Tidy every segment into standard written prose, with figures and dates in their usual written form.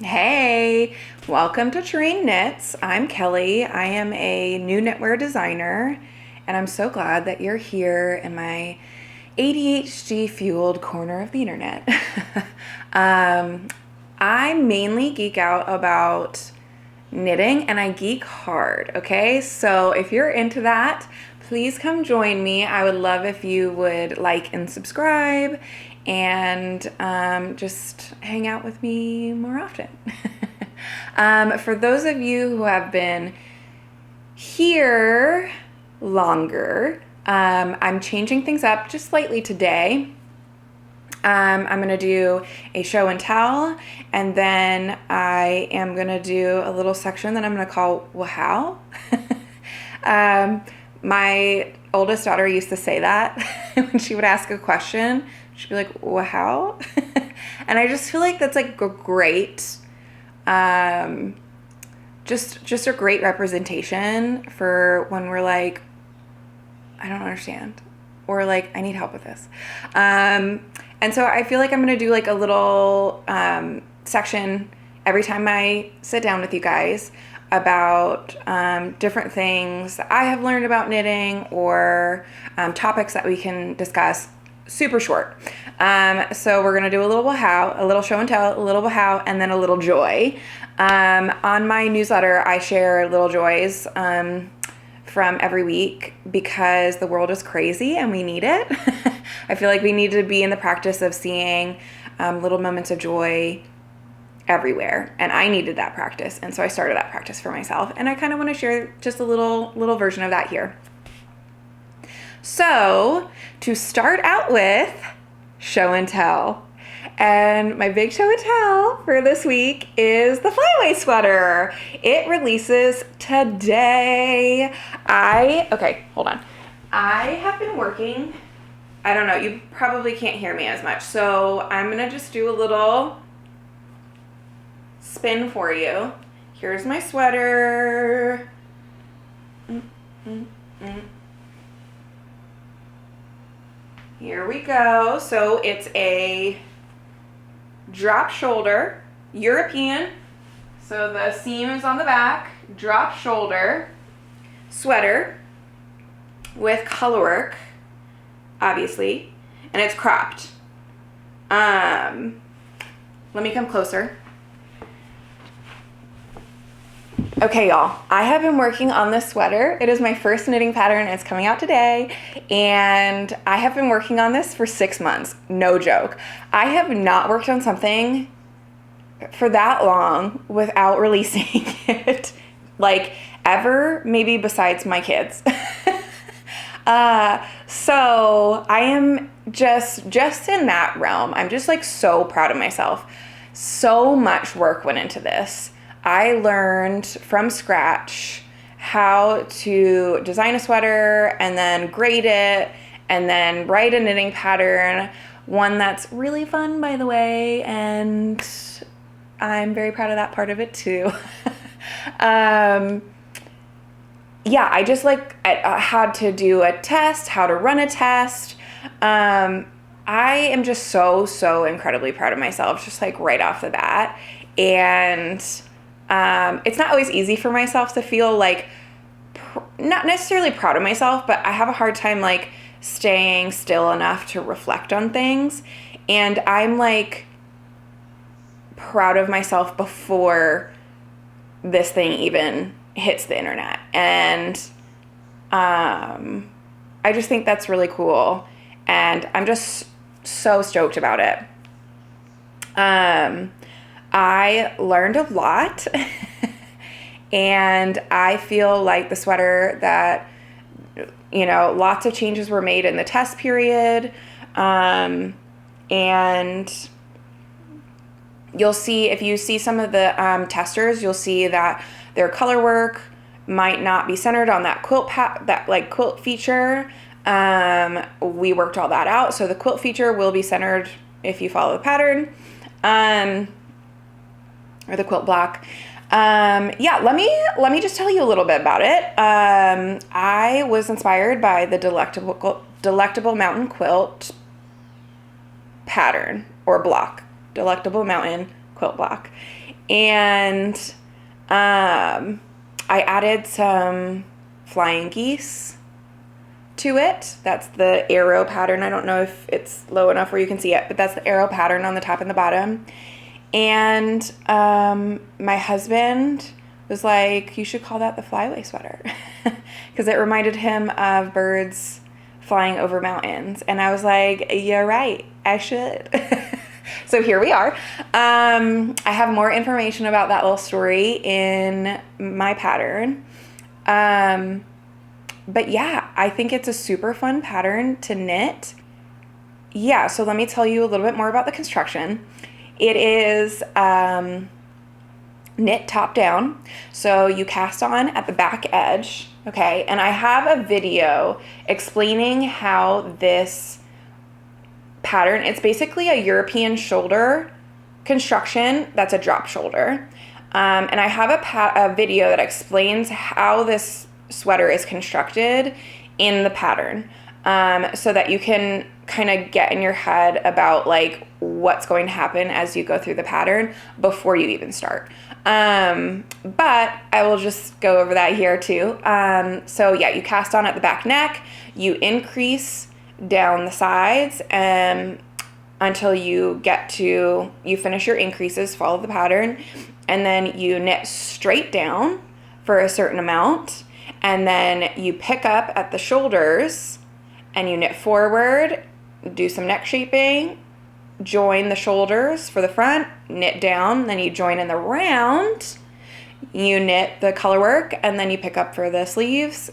Hey, welcome to Terrain Knits. I'm Kelly. I am a new knitwear designer, and I'm so glad that you're here in my ADHD fueled corner of the internet. um, I mainly geek out about knitting and I geek hard, okay? So if you're into that, please come join me. I would love if you would like and subscribe and just hang out with me more often. For those of you who have been here longer, I'm changing things up just slightly today. I'm going to do a show and tell, and then I am going to do a little section that I'm going to call wha-how. My oldest daughter used to say that when she would ask a question. She'd be like, wha-how? And I just feel like that's like a great, just a great representation for when we're like, I don't understand, or like, I need help with this. And so I feel like I'm going to do like a little section every time I sit down with you guys about different things that I have learned about knitting or topics that we can discuss. Super short. So we're going to do a little wha-how, a little show and tell, a little wha-how, and then a little joy. On my newsletter, I share little joys from every week because the world is crazy and we need it. I feel like we need to be in the practice of seeing little moments of joy everywhere, and I needed that practice, and so I started that practice for myself, and I kind of want to share just a little version of that here. So to start out with, show and tell. And my big show and tell for this week is the Flyway Sweater. It releases today. Okay, hold on. I have been working, I don't know, you probably can't hear me as much, so I'm gonna just do a little spin for you. Here's my sweater. Here we go. So it's a drop shoulder, European, so the seam is on the back, drop shoulder sweater with color work, obviously, and it's cropped. Let me come closer. Okay, y'all, I have been working on this sweater. It is my first knitting pattern. It's coming out today, and I have been working on this for 6 months. No joke. I have not worked on something for that long without releasing it, like ever, maybe besides my kids. So I am just in that realm. I'm just like so proud of myself. So much work went into this. I learned from scratch how to design a sweater and then grade it and then write a knitting pattern, one that's really fun, by the way, and I'm very proud of that part of it too. Yeah, I just I had to do a test, how to run a test. I am just so incredibly proud of myself, just like right off the bat. And it's not always easy for myself to feel like, not necessarily proud of myself, but I have a hard time like staying still enough to reflect on things. And I'm like proud of myself before this thing even hits the internet. And I just think that's really cool. And I'm just so stoked about it. I learned a lot and I feel like the sweater that, lots of changes were made in the test period. And you'll see, if you see some of the testers, you'll see that their color work might not be centered on that quilt feature. We worked all that out. So the quilt feature will be centered if you follow the pattern. Or the quilt block. Yeah, let me just tell you a little bit about it. I was inspired by the Delectable Mountain quilt pattern or block. Delectable Mountain quilt block. And I added some flying geese to it. That's the arrow pattern. I don't know if it's low enough where you can see it, but that's the arrow pattern on the top and the bottom. And my husband was like, you should call that the Flyway Sweater, because it reminded him of birds flying over mountains. And I was like, you're right, I should. So here we are. I have more information about that little story in my pattern. But yeah, I think it's a super fun pattern to knit. Yeah, so let me tell you a little bit more about the construction. It is knit top down. So you cast on at the back edge, okay? And I have a video explaining how this pattern, it's basically a European shoulder construction that's a drop shoulder. And I have a video that explains how this sweater is constructed in the pattern, so that you can kind of get in your head about like what's going to happen as you go through the pattern before you even start. But I will just go over that here too. So yeah, you cast on at the back neck, you increase down the sides until you finish your increases, follow the pattern, and then you knit straight down for a certain amount, and then you pick up at the shoulders and you knit forward, do some neck shaping, join the shoulders for the front, knit down, then you join in the round, you knit the color work, and then you pick up for the sleeves,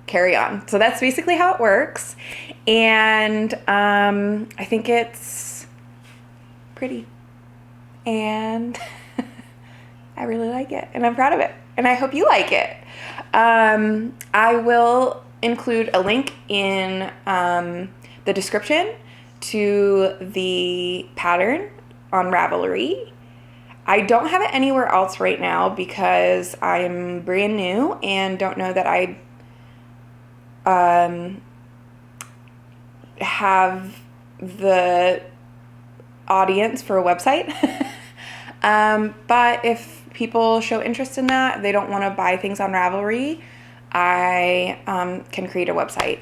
carry on. So that's basically how it works. And I think it's pretty. And I really like it, and I'm proud of it, and I hope you like it. I will include a link in the description to the pattern on Ravelry. I don't have it anywhere else right now because I'm brand new and don't know that I have the audience for a website. But if people show interest in that, they don't want to buy things on Ravelry, I can create a website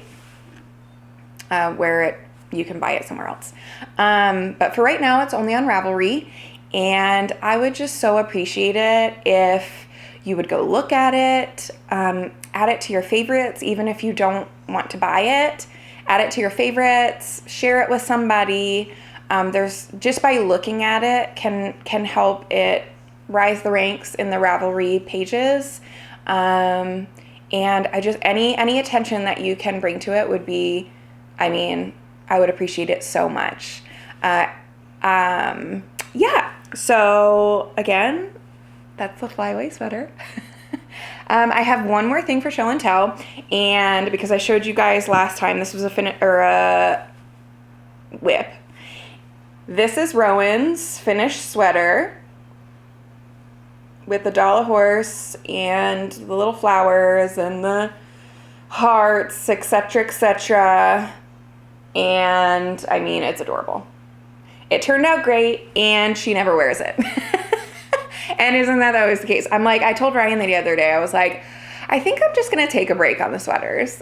where you can buy it somewhere else. But for right now, it's only on Ravelry, and I would just so appreciate it if you would go look at it, add it to your favorites, even if you don't want to buy it. Add it to your favorites, share it with somebody. There's just by looking at it can help it rise the ranks in the Ravelry pages. And I just any attention that you can bring to it would be, I would appreciate it so much. Yeah. So again, that's the Flyway Sweater. I have one more thing for show and tell, and because I showed you guys last time, this was a whip. This is Rowan's finished sweater with the doll horse and the little flowers and the hearts, etc., etc. And it's adorable. It turned out great, and she never wears it. And isn't that always the case? I told Ryan the other day, I was like, I think I'm just going to take a break on the sweaters,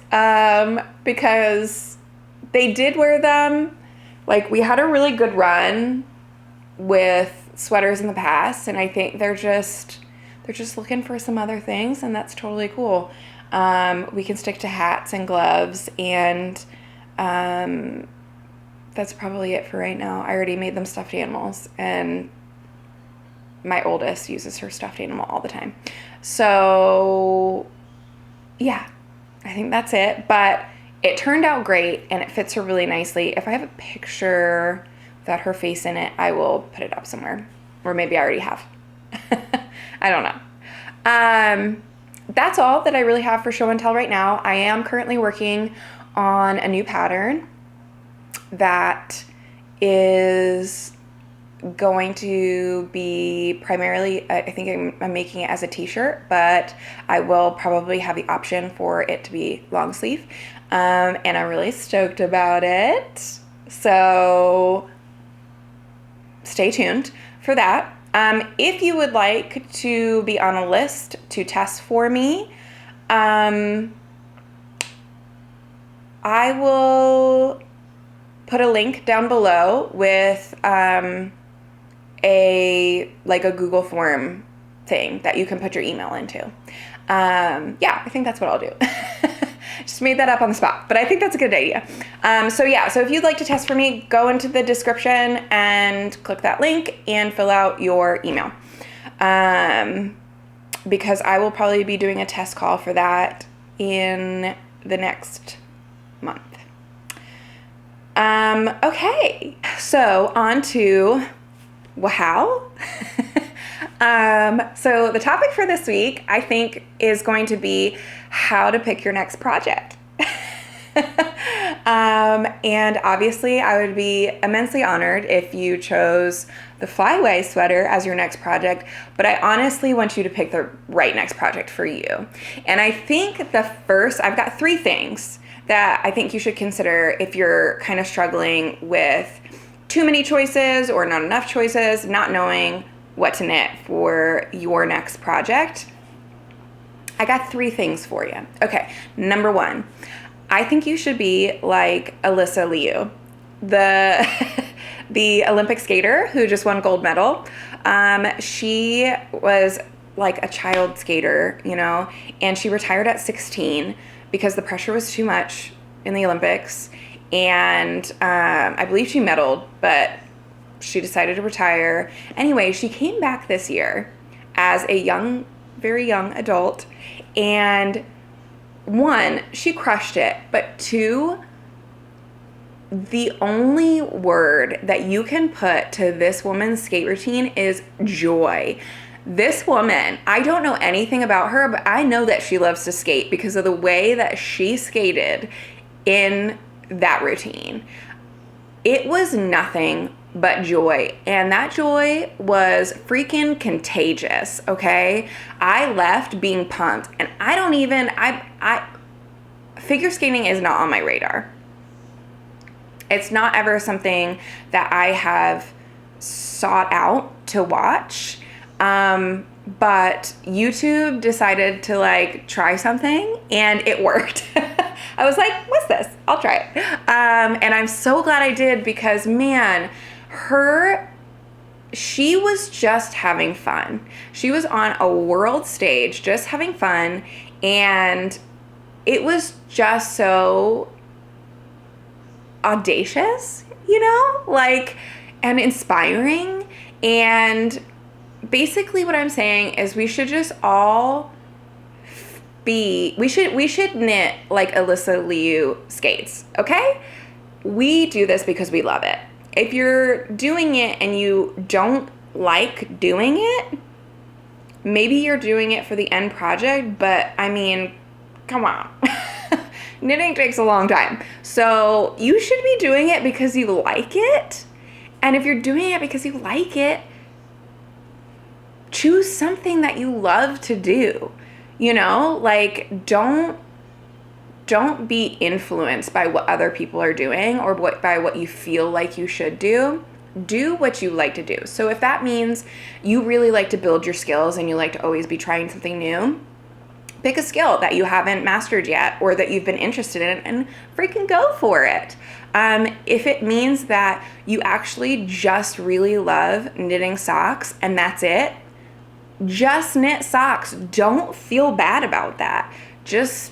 because they did wear them. We had a really good run with sweaters in the past, and I think they're just looking for some other things, and that's totally cool. We can stick to hats and gloves, and that's probably it for right now. I already made them stuffed animals, and my oldest uses her stuffed animal all the time. So yeah, I think that's it. But it turned out great, and it fits her really nicely. If I have a picture without her face in it, I will put it up somewhere. Or maybe I already have. I don't know. That's all that I really have for show and tell right now. I am currently working on a new pattern that is going to be primarily, I think I'm making it as a t-shirt, but I will probably have the option for it to be long sleeve. And I'm really stoked about it. So stay tuned for that. If you would like to be on a list to test for me, I will put a link down below with a Google form thing that you can put your email into. Yeah, I think that's what I'll do. Just made that up on the spot, but I think that's a good idea. So if you'd like to test for me, go into the description and click that link and fill out your email. Because I will probably be doing a test call for that in the next month. Okay, so on to wha-how. So the topic for this week, I think, is going to be how to pick your next project. And obviously I would be immensely honored if you chose the Flyway Sweater as your next project, but I honestly want you to pick the right next project for you. And I think I've got 3 things that I think you should consider if you're kind of struggling with too many choices or not enough choices, not knowing what to knit for your next project. I got 3 things for you. Okay, number 1, I think you should be like Alyssa Liu, the Olympic skater who just won gold medal. She was like a child skater, and she retired at 16 because the pressure was too much in the Olympics. And I believe she medaled, but she decided to retire. Anyway, she came back this year as a very young adult. And 1, she crushed it. But 2, the only word that you can put to this woman's skate routine is joy. This woman, I don't know anything about her, but I know that she loves to skate because of the way that she skated in that routine. It was nothing but joy, and that joy was freaking contagious. Okay, I left being pumped, and I figure skating is not on my radar. It's not ever something that I have sought out to watch. But YouTube decided to try something, and it worked. I was like, what's this? I'll try it. And I'm so glad I did because, man, she was just having fun. She was on a world stage just having fun, and it was just so audacious, and inspiring. And basically what I'm saying is we should just all we should knit like Alyssa Liu skates, okay? We do this because we love it. If you're doing it and you don't like doing it, maybe you're doing it for the end project, but I mean, come on. Knitting takes a long time. So you should be doing it because you like it. And if you're doing it because you like it, choose something that you love to do. Don't be influenced by what other people are doing or by what you feel like you should do. Do what you like to do. So if that means you really like to build your skills and you like to always be trying something new, pick a skill that you haven't mastered yet or that you've been interested in and freaking go for it. If it means that you actually just really love knitting socks and that's it, just knit socks. Don't feel bad about that. Just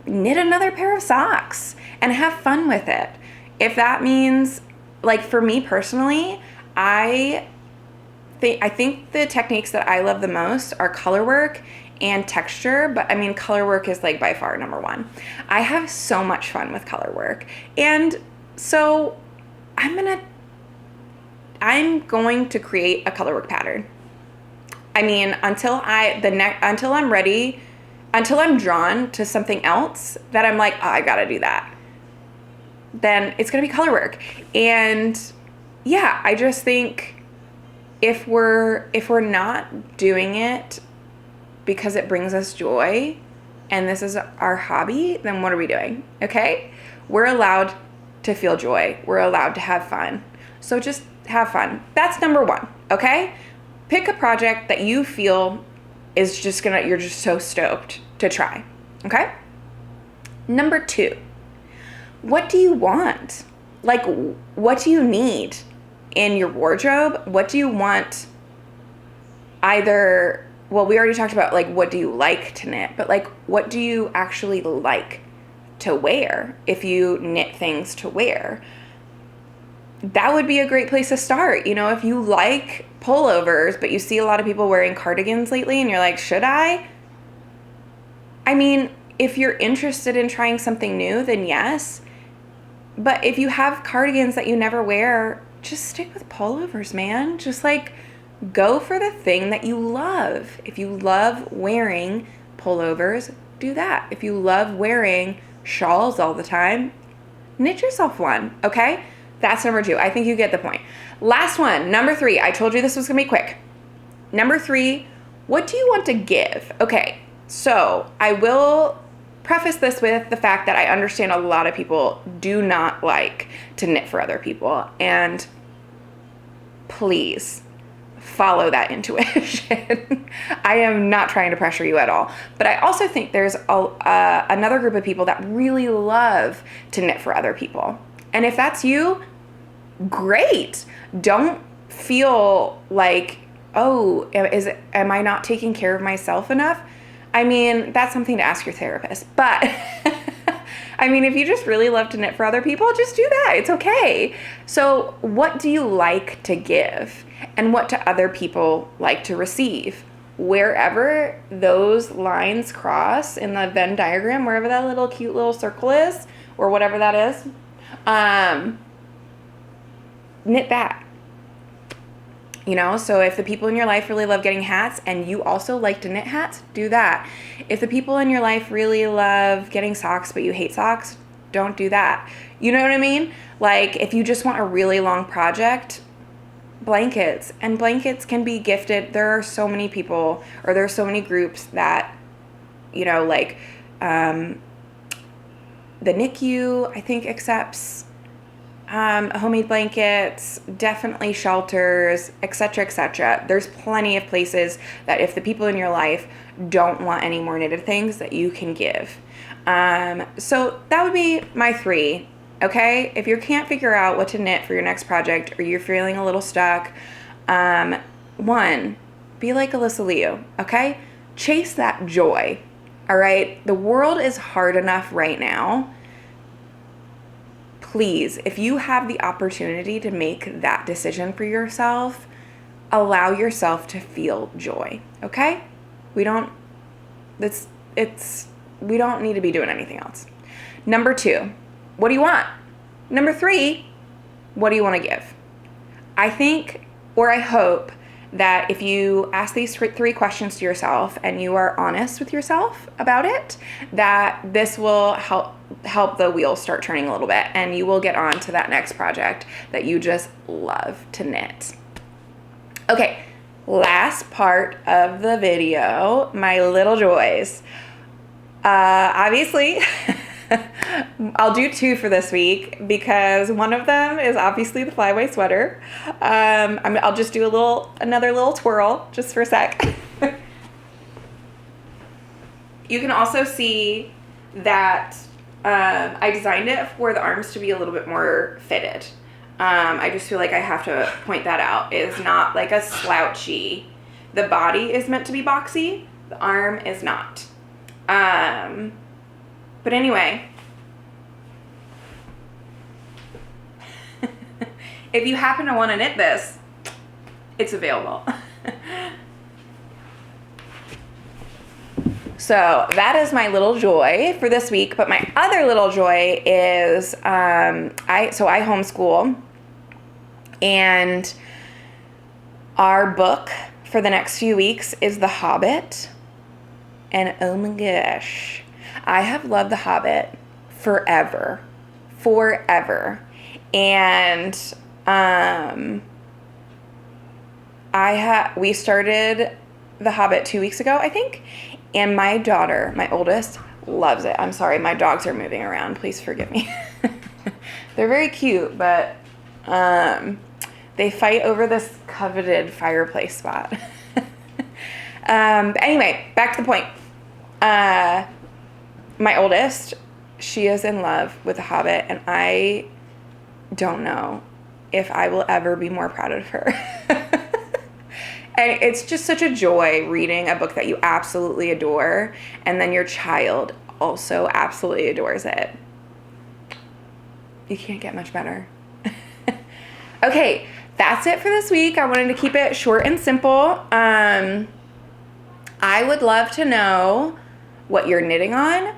knit another pair of socks and have fun with it. If that means, for me personally, I think the techniques that I love the most are color work and texture, but I mean, color work is by far number 1. I have so much fun with color work. And so I'm going to create a color work pattern. I mean, until I'm ready, until I'm drawn to something else that I'm like, oh, I gotta do that, then it's gonna be color work. And yeah, I just think if we're not doing it because it brings us joy and this is our hobby, then what are we doing? Okay? We're allowed to feel joy. We're allowed to have fun. So just have fun. That's number 1, okay? pick a project that you feel is just you're just so stoked to try. Okay? Number 2, what do you want? Like, what do you need in your wardrobe? What do you want? Either, well, we already talked about like, what do you like to knit, but like, what do you actually like to wear if you knit things to wear? That would be a great place to start. You know, if you like pullovers, but you see a lot of people wearing cardigans lately and you're like, should I? I mean, if you're interested in trying something new, then yes. But if you have cardigans that you never wear, just stick with pullovers, man. Just like go for the thing that you love. If you love wearing pullovers, do that. If you love wearing shawls all the time, knit yourself one, okay? That's number 2. I think you get the point. Last one, number 3. I told you this was gonna be quick. Number 3, what do you want to give? Okay, so I will preface this with the fact that I understand a lot of people do not like to knit for other people, and please follow that intuition. I am not trying to pressure you at all, but I also think there's another group of people that really love to knit for other people, and if that's you, great. Don't feel like, oh, am I not taking care of myself enough? I mean, that's something to ask your therapist, but I mean, if you just really love to knit for other people, just do that. It's okay. So what do you like to give, and what do other people like to receive? Wherever those lines cross in the Venn diagram, wherever that little cute little circle is, or whatever that is, knit that. You know, so if the people in your life really love getting hats and you also like to knit hats, do that. If the people in your life really love getting socks but you hate socks, don't do that. You know what I mean? Like, if you just want a really long project, blankets. And blankets can be gifted. There are so many people, or there are so many groups that, you know, like the NICU, I think, accepts homemade blankets, definitely shelters, etc., etc. There's plenty of places that if the people in your life don't want any more knitted things, that you can give. So that would be my 3, okay? If you can't figure out what to knit for your next project, or you're feeling a little stuck, 1, be like Alyssa Liu, okay? Chase that joy, all right? The world is hard enough right now. Please, if you have the opportunity to make that decision for yourself, allow yourself to feel joy, okay? We don't need to be doing anything else. Number 2, what do you want? Number 3, what do you want to give? I think, or I hope, that if you ask these 3 questions to yourself and you are honest with yourself about it, that this will help the wheels start turning a little bit, and you will get on to that next project that you just love to knit. Okay, last part of the video, my little joys. Obviously, I'll do 2 for this week because one of them is obviously the Flyway Sweater. I'll just do another little twirl just for a sec. You can also see that I designed it for the arms to be a little bit more fitted. I just feel like I have to point that out. It is not like a slouchy. The body is meant to be boxy. The arm is not. But anyway, if you happen to want to knit this, it's available. So that is my little joy for this week. But my other little joy is I homeschool, and our book for the next few weeks is The Hobbit. And oh my gosh, I have loved The Hobbit forever. And we started The Hobbit 2 weeks ago, I think. And my daughter, my oldest, loves it. I'm sorry, my dogs are moving around. Please forgive me. They're very cute, but They fight over this coveted fireplace spot. But anyway, back to the point. My oldest, she is in love with The Hobbit, and I don't know if I will ever be more proud of her. And it's just such a joy reading a book that you absolutely adore, and then your child also absolutely adores it. You can't get much better. Okay, that's it for this week. I wanted to keep it short and simple. I would love to know what you're knitting on.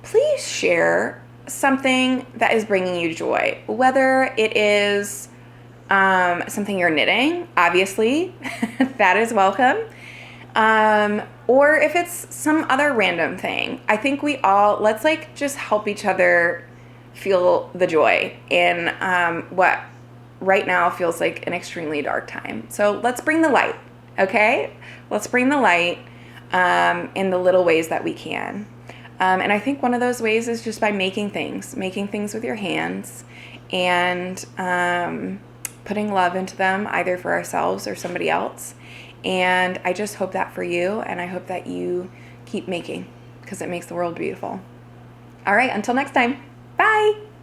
Please share something that is bringing you joy, whether it is something you're knitting, obviously, that is welcome. Or if it's some other random thing. I think let's like just help each other feel the joy in what right now feels like an extremely dark time. So let's bring the light, okay? Let's bring the light in the little ways that we can. And I think one of those ways is just by making things with your hands, and putting love into them, either for ourselves or somebody else. And I just hope that for you, and I hope that you keep making, because it makes the world beautiful. All right, until next time. Bye.